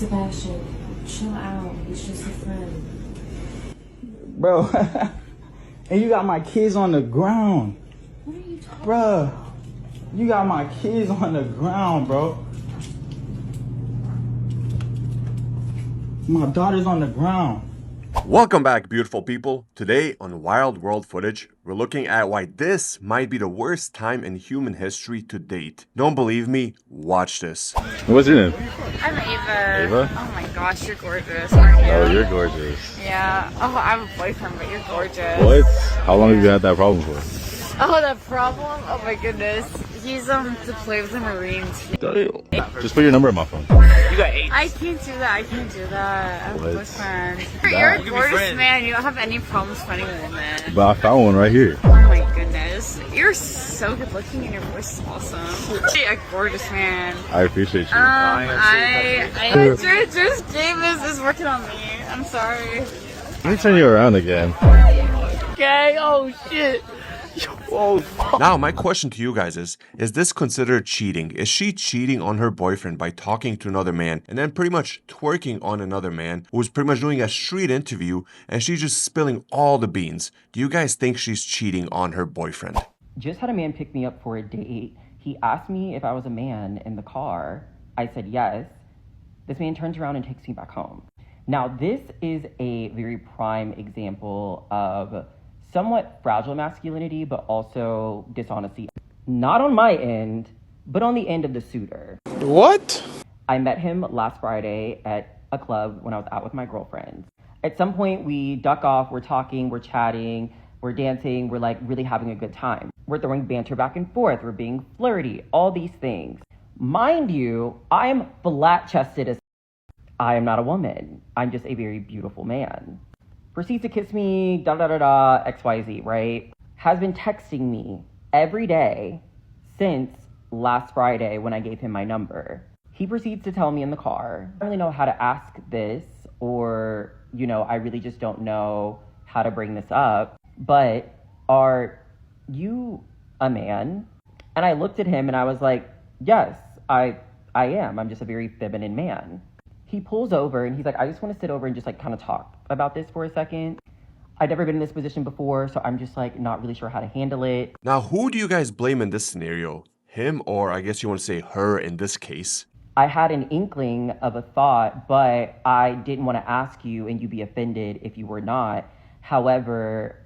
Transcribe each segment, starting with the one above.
Sebastian, chill out. He's just a friend. Bro, and you got my kids on the ground. What are you talking Bro, you got my kids on the ground, bro. My daughter's on the ground. Welcome back, beautiful people. Today on Wild World Footage, we're looking at why this might be the worst time in human history to date. Don't believe me? Watch this. What's your name? I'm Ava. Ava? Oh my gosh, you're gorgeous, aren't you? Oh, you're gorgeous. Yeah. Oh, I have a boyfriend, but you're gorgeous. What? How long have you had that problem for? Oh, the problem? Oh my goodness. He's to play with the Marines. Just put your number in my phone. You got 8. I can't do that. I can't do that. I have a What? boyfriend. That. You're We a can be gorgeous friends. man. You don't have any problems finding a woman. But I found one right here. Oh my goodness. You're so good looking and your voice is awesome. You're a gorgeous man. I appreciate you. Just Davis is working on me. I'm sorry. Let me turn you around again. Okay, oh shit. Whoa. Now, my question to you guys is this considered cheating? Is she cheating on her boyfriend by talking to another man and then pretty much twerking on another man who's pretty much doing a street interview and she's just spilling all the beans? Do you guys think she's cheating on her boyfriend? Just had a man pick me up for a date. He asked me if I was a man in the car. I said yes. This man turns around and takes me back home. Now, this is a very prime example of somewhat fragile masculinity, but also dishonesty. Not on my end, but on the end of the suitor. What? I met him last Friday at a club when I was out with my girlfriends. At some point, we duck off, we're talking, we're chatting, we're dancing, we're like really having a good time. We're throwing banter back and forth, we're being flirty, all these things. Mind you, I am flat-chested as I am not a woman. I'm just a very beautiful man. Proceeds to kiss me, XYZ, right? Has been texting me every day since last Friday when I gave him my number. He proceeds to tell me in the car, I don't really know how to ask this, or, I really just don't know how to bring this up, but are you a man? And I looked at him and I was like, yes, I am. I'm just a very feminine man. He pulls over and he's like, I just want to sit over and just kind of talk about this for a second. I've never been in this position before, so I'm just not really sure how to handle it. Now, who do you guys blame in this scenario? Him, or I guess you want to say her in this case? I had an inkling of a thought, but I didn't want to ask you and you be offended if you were not. However,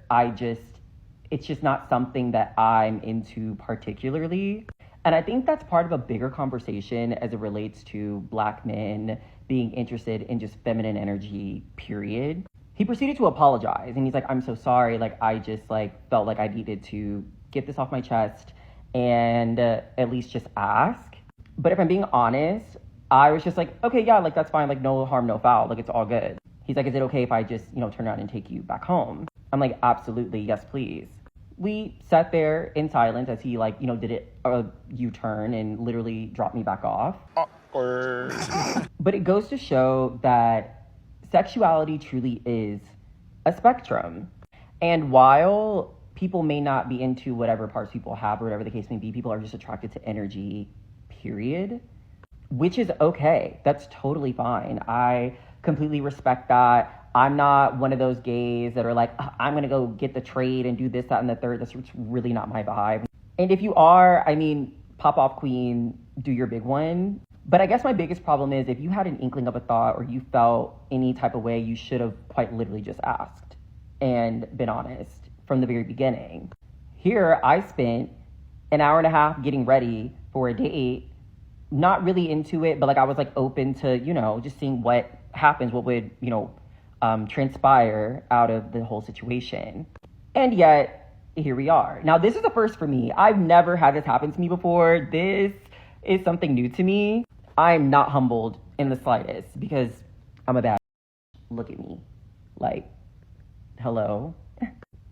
it's just not something that I'm into particularly. And I think that's part of a bigger conversation as it relates to Black men being interested in just feminine energy, period. He proceeded to apologize and he's like, I'm so sorry. I just felt like I needed to get this off my chest and at least just ask. But if I'm being honest, I was just like, okay, yeah, that's fine. No harm, no foul. It's all good. He's like, is it okay if I just, turn around and take you back home? I'm like, absolutely. Yes, please. We sat there in silence as he did a U-turn and literally dropped me back off. But it goes to show that sexuality truly is a spectrum. And while people may not be into whatever parts people have or whatever the case may be, people are just attracted to energy, period. Which is okay. That's totally fine. I completely respect that. I'm not one of those gays that are like, I'm going to go get the trade and do this, that, and the third. That's really not my vibe. And if you are, pop off queen, do your big one. But I guess my biggest problem is if you had an inkling of a thought or you felt any type of way, you should have quite literally just asked and been honest from the very beginning. Here, I spent an hour and a half getting ready for a date, not really into it, but I was open to, just seeing what happens, what would, transpire out of the whole situation. And yet, here we are. Now, this is a first for me. I've never had this happen to me before. This is something new to me. I'm not humbled in the slightest because I'm a bad. Look at me. Hello.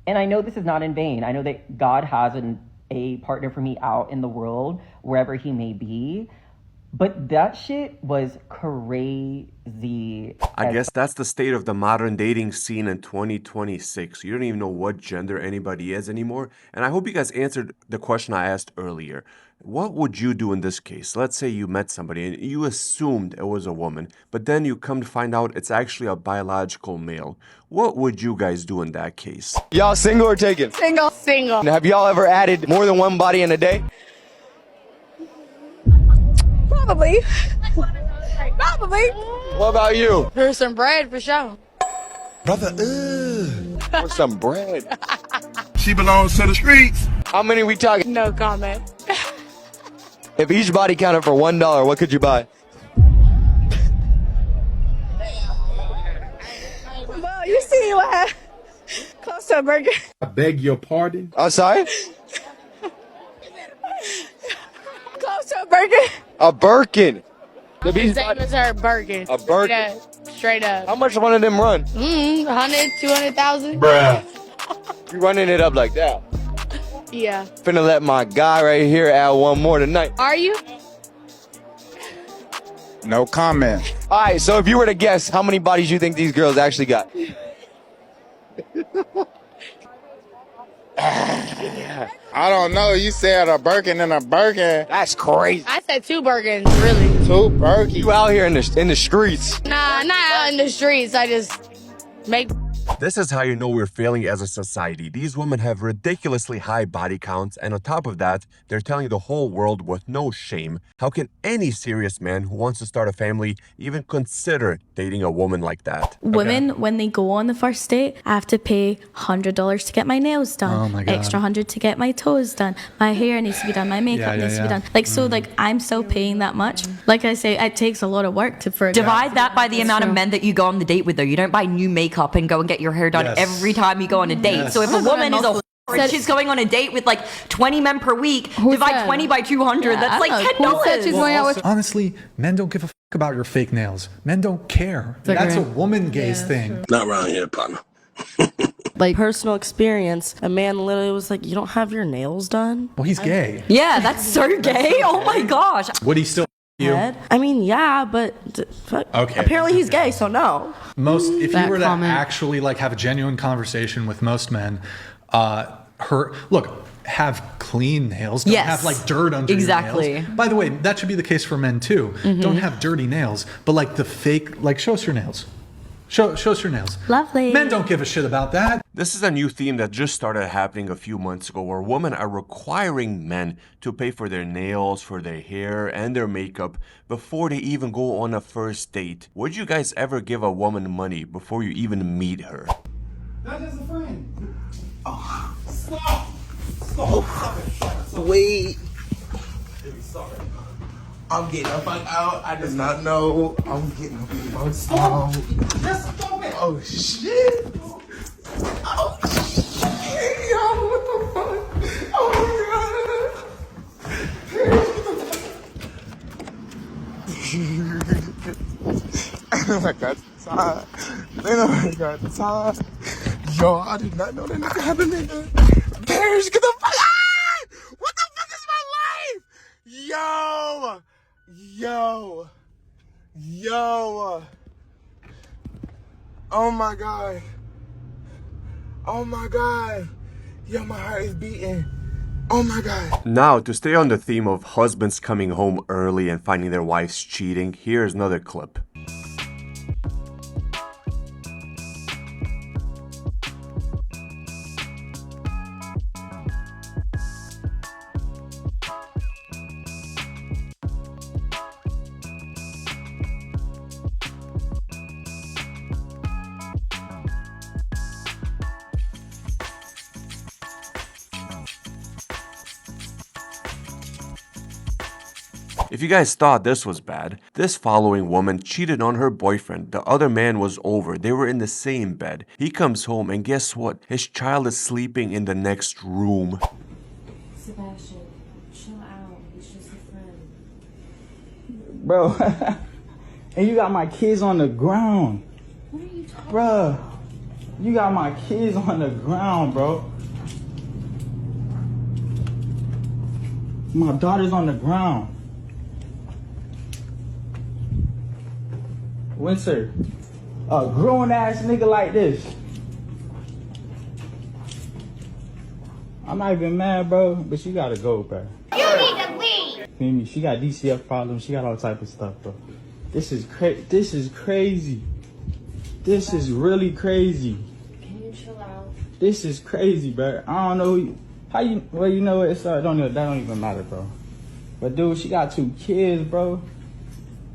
And I know this is not in vain. I know that God has a partner for me out in the world, wherever he may be. But that shit was crazy. I guess that's the state of the modern dating scene in 2026. You don't even know what gender anybody is anymore. And I hope you guys answered the question I asked earlier. What would you do in this case? Let's say you met somebody and you assumed it was a woman, but then you come to find out it's actually a biological male. What would you guys do in that case? Y'all single or taken? Single. Single. Have y'all ever added more than one body in a day? Probably. Probably. What about you? For some bread, for sure. Brother, for some bread. She belongs to the streets. How many we talking? No comment. If each body counted for $1, what could you buy? Well, you see what? Close to a burger. I beg your pardon. Oh, sorry? Close to a burger. A Birkin. If each Same body- as her burger. A Birkin. Straight up. How much one of them run? 100, 200,000. Bruh. You running it up like that. Yeah. Finna let my guy right here add one more tonight. Are you? No comment. All right, so if you were to guess, how many bodies you think these girls actually got? I don't know. You said a Birkin and a Birkin. That's crazy. I said 2 burgers, really. 2 Birkin. You out here in the streets. Nah, not out in the streets. I just make. This is how you know we're failing as a society. These women have ridiculously high body counts, and on top of that, they're telling the whole world with no shame. How can any serious man who wants to start a family even consider dating a woman like that? Women, when they go on the first date, I have to pay $100 to get my nails done. Oh my God. Extra 100 to get my toes done. My hair needs to be done. My makeup needs to be done. Like, so, like, I'm still paying that much. Like I say, it takes a lot of work to for a Divide that by the amount of men that you go on the date with, though. You don't buy new makeup and go and get your hair done Yes. every time you go on a date. Yes. So if a woman is a whore and she's going on a date with like 20 men per week, divide said? 20 by 200, Yeah, that's I like know. Who said she's $10. going out with? Honestly, men don't give a about your fake nails. Men don't care. That's a woman gaze thing. Not around here, partner. Like personal experience, a man literally was like, "You don't have your nails done?" Well, he's gay. Yeah, that's so gay. Oh my gosh. Would he still you? I mean, yeah, but Okay. apparently he's gay, so no. Most, if That you were comment. to actually like have a genuine conversation with most men, have clean nails. Don't Yes. have like dirt under Exactly. your nails. By the way, that should be the case for men too. Don't have dirty nails, but like the fake, like show us your nails. Show us your nails. Lovely. Men don't give a shit about that. This is a new theme that just started happening a few months ago where women are requiring men to pay for their nails, for their hair, and their makeup before they even go on a first date. Would you guys ever give a woman money before you even meet her? That's just a friend. Oh, stop. Wait. Sorry. I'm getting the fuck out. I did not know. I'm getting the fuck out. Stop. Just stop it. Oh, shit. Oh, shit. Yo, what the fuck? Oh, my God. I got tired. Yo, I did not know that nigga had a nigga. Bears, get the fuck out! What the fuck is my life? Yo! Oh my God. Yo, my heart is beating. Oh my God. Now, to stay on the theme of husbands coming home early and finding their wives cheating, here's another clip. If you guys thought this was bad, this following woman cheated on her boyfriend. The other man was over. They were in the same bed. He comes home and guess what? His child is sleeping in the next room. Sebastian, chill out. He's just a friend. Bro, and you got my kids on the ground. What are you talking Bruh, you got my kids on the ground, bro. My daughter's on the ground. Winter, a grown ass nigga like this. I'm not even mad, bro, but she gotta go, bro. You need to leave. Feel me? She got DCF problems. She got all type of stuff, bro. This is crazy. This is crazy. This is really crazy. Can you chill out? This is crazy, bro. I don't know how you. Well, you know what? It's that don't even matter, bro. But dude, she got 2 kids, bro.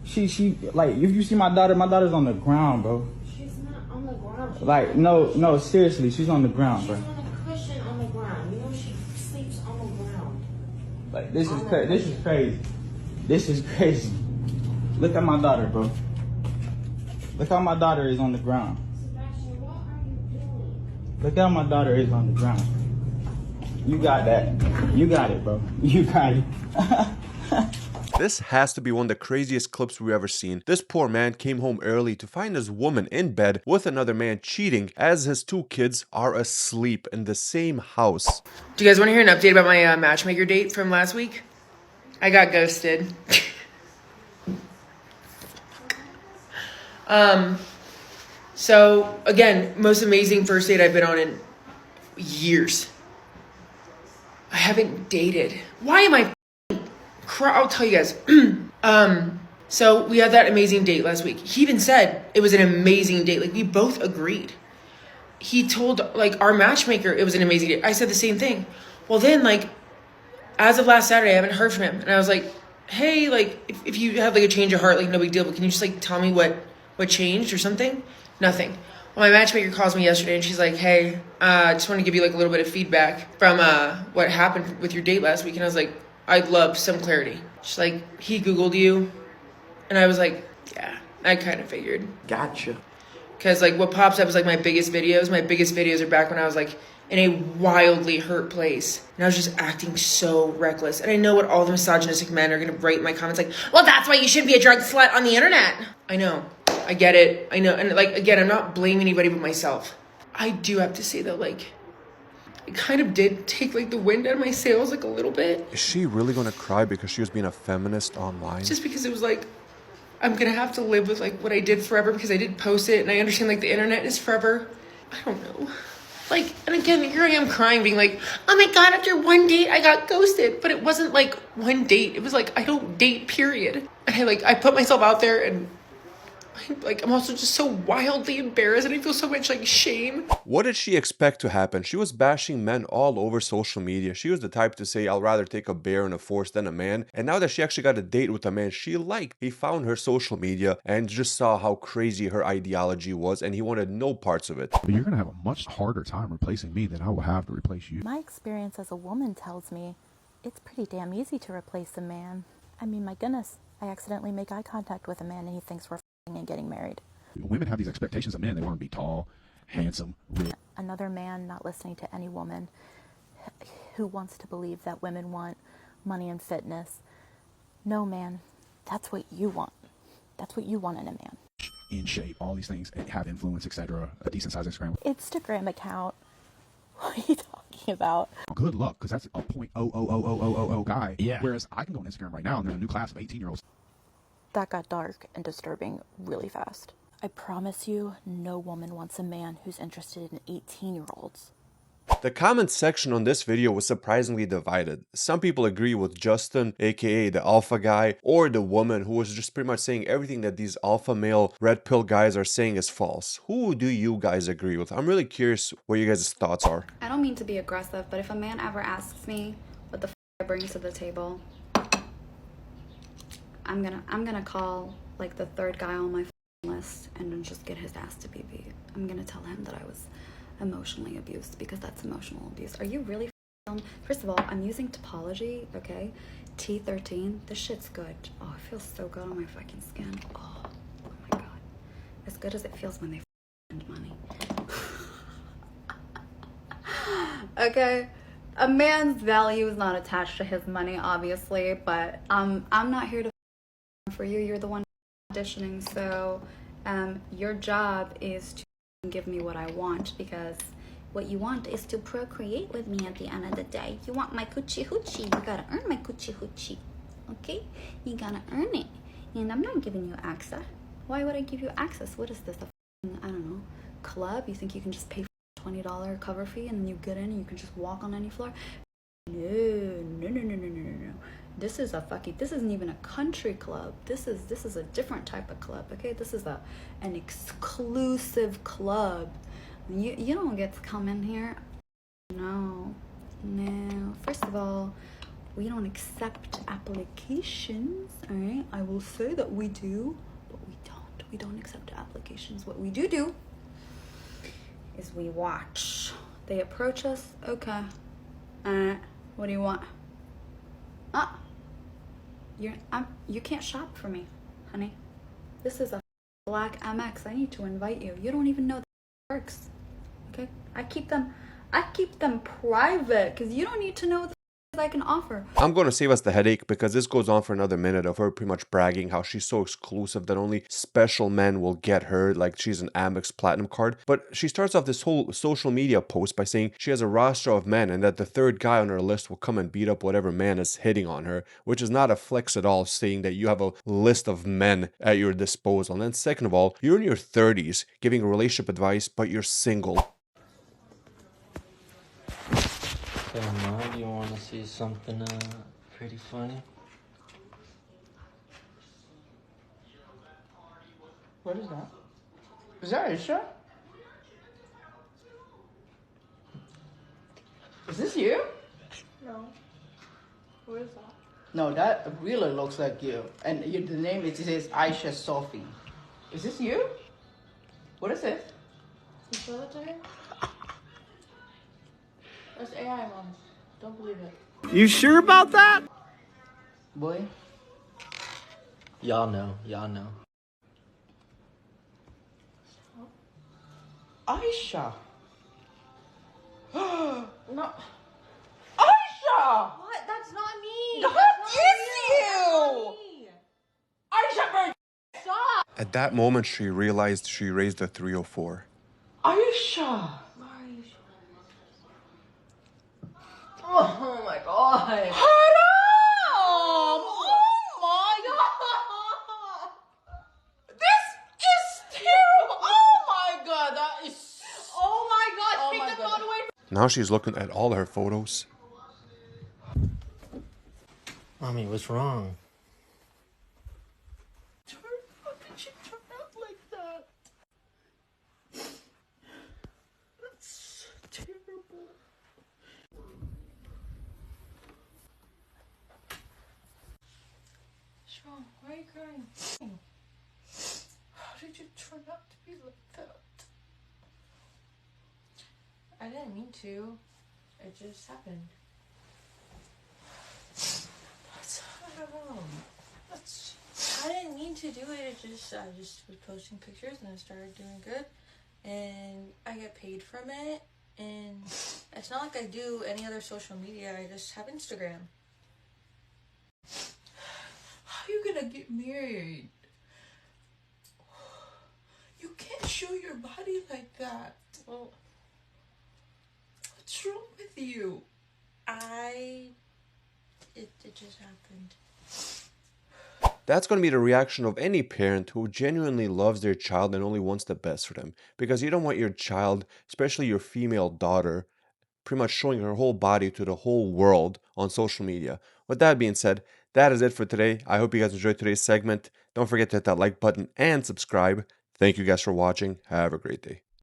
She like if you see my daughter's on the ground, bro. She's not on the ground. She's Like no, seriously, she's on the ground, bro. on a cushion on the ground. You know she sleeps on the ground. Like this is crazy. This is crazy. Look at my daughter, bro. Look how my daughter is on the ground. Sebastian, what are you doing? Look how my daughter is on the ground. You got that. You got it, bro. You got it. This has to be one of the craziest clips we've ever seen. This poor man came home early to find his woman in bed with another man cheating as his 2 kids are asleep in the same house. Do you guys want to hear an update about my matchmaker date from last week? I got ghosted. So again, most amazing first date I've been on in years. I haven't dated. Why am I I'll tell you guys. So we had that amazing date last week. He even said it was an amazing date. Like we both agreed. He told like our matchmaker it was an amazing date. I said the same thing. Well then like as of last Saturday I haven't heard from him. And I was like, hey, like if you have like a change of heart, like no big deal, but can you just like tell me what changed or something? Nothing. Well, my matchmaker calls me yesterday and she's like, hey, I just want to give you like a little bit of feedback from what happened with your date last week. And I was like, I'd love some clarity. She's like, he Googled you. And I was like, yeah, I kind of figured. Gotcha. Because like what pops up is like my biggest videos. My biggest videos are back when I was like in a wildly hurt place. And I was just acting so reckless. And I know what all the misogynistic men are going to write in my comments like, well, that's why you shouldn't be a drug slut on the internet. I know. I get it. I know. And like, again, I'm not blaming anybody but myself. I do have to say though, like, it kind of did take like the wind out of my sails like a little bit. Is she really gonna cry because she was being a feminist online? Just because it was like, I'm gonna have to live with like what I did forever because I did post it and I understand like the internet is forever. I don't know. Like, and again, here I am crying being like, oh my God, after one date I got ghosted. But it wasn't like one date. It was like, I don't date, period. And I put myself out there and I'm also just so wildly embarrassed and I feel so much like shame. What did she expect to happen? She was bashing men all over social media. She was the type to say, I'll rather take a bear in a forest than a man. And now that she actually got a date with a man she liked, he found her social media and just saw how crazy her ideology was and he wanted no parts of it. But you're going to have a much harder time replacing me than I will have to replace you. My experience as a woman tells me it's pretty damn easy to replace a man. I mean, my goodness, I accidentally make eye contact with a man and he thinks we're and getting married. Women have these expectations of men. They want to be tall, handsome, rich. Another man not listening to any woman who wants to believe that women want money and fitness. No, man, that's what you want. That's what you want in a man. In shape, all these things have influence, etc. A decent size Instagram. Instagram account. What are you talking about? Good luck, because that's a .0000000 guy. Yeah. Whereas I can go on Instagram right now and there's a new class of 18-year-olds. That got dark and disturbing really fast. I promise you, no woman wants a man who's interested in 18-year-olds. The comment section on this video was surprisingly divided. Some people agree with Justin, aka the alpha guy, or the woman who was just pretty much saying everything that these alpha male red pill guys are saying is false. Who do you guys agree with? I'm really curious what you guys' thoughts are. I don't mean to be aggressive, but if a man ever asks me what the f I bring to the table, I'm gonna call like the third guy on my list and then just get his ass to be beat. I'm gonna tell him that I was emotionally abused because that's emotional abuse. Are you really First of all, I'm using topology, okay? T13, this shit's good. Oh, it feels so good on my fucking skin. Oh my God. As good as it feels when they spend money. Okay? A man's value is not attached to his money, obviously, but I'm not here to for you. You're the one auditioning, so your job is to give me what I want, because what you want is to procreate with me at the end of the day. You want my coochie hoochie. You gotta earn my coochie hoochie. Okay? You gotta earn it. And I'm not giving you access. Why would I give you access? What is this? I don't know, club? You think you can just pay $20 cover fee and then you get in and you can just walk on any floor? No. This isn't even a country club. This is a different type of club, okay? This is an exclusive club. You don't get to come in here. No. First of all, we don't accept applications, all right? I will say that we do, but we don't. We don't accept applications. What we do is we watch. They approach us, okay. All right, what do you want? You can't shop for me, honey. This is a black MX. I need to invite you. You don't even know that works, okay? I keep them private because you don't need to know the I can offer. I'm going to save us the headache because this goes on for another minute of her pretty much bragging how she's so exclusive that only special men will get her, like she's an Amex Platinum card. But she starts off this whole social media post by saying she has a roster of men and that the third guy on her list will come and beat up whatever man is hitting on her, which is not a flex at all, saying that you have a list of men at your disposal. And then second of all, you're in your 30s giving relationship advice, but you're single. Hey Mom, you want to see something pretty funny? What is that? Is that Aisha? Is this you? No. Who is that? No, that really looks like you. And the name it says Aisha Sophie. Is this you? What is it? You show that to her? That's AI, Mom. Don't believe it. You sure about that? Boy. Y'all know. Aisha. No. Aisha! What? That's not me. That is you! Aisha Bird! Stop! At that moment, she realized she raised a 304. Aisha! Oh my god. Haram! Oh my god! This is terrible! Oh my god, that is... Oh my god, Oh take my the God. phone away from Now she's looking at all her photos. Mommy, what's wrong? How did she turn out like that? That's terrible. What's wrong? Why are you crying? How did you turn out to be like that? I didn't mean to. It just happened. I don't know. That's... I didn't mean to do it. I just was posting pictures and I started doing good. And I get paid from it. And it's not like I do any other social media. I just have Instagram. How are you gonna get married? You can't show your body like that. Well, what's wrong with you? It just happened. That's going to be the reaction of any parent who genuinely loves their child and only wants the best for them. Because you don't want your child, especially your female daughter, pretty much showing her whole body to the whole world on social media. With that being said, that is it for today. I hope you guys enjoyed today's segment. Don't forget to hit that like button and subscribe. Thank you guys for watching. Have a great day.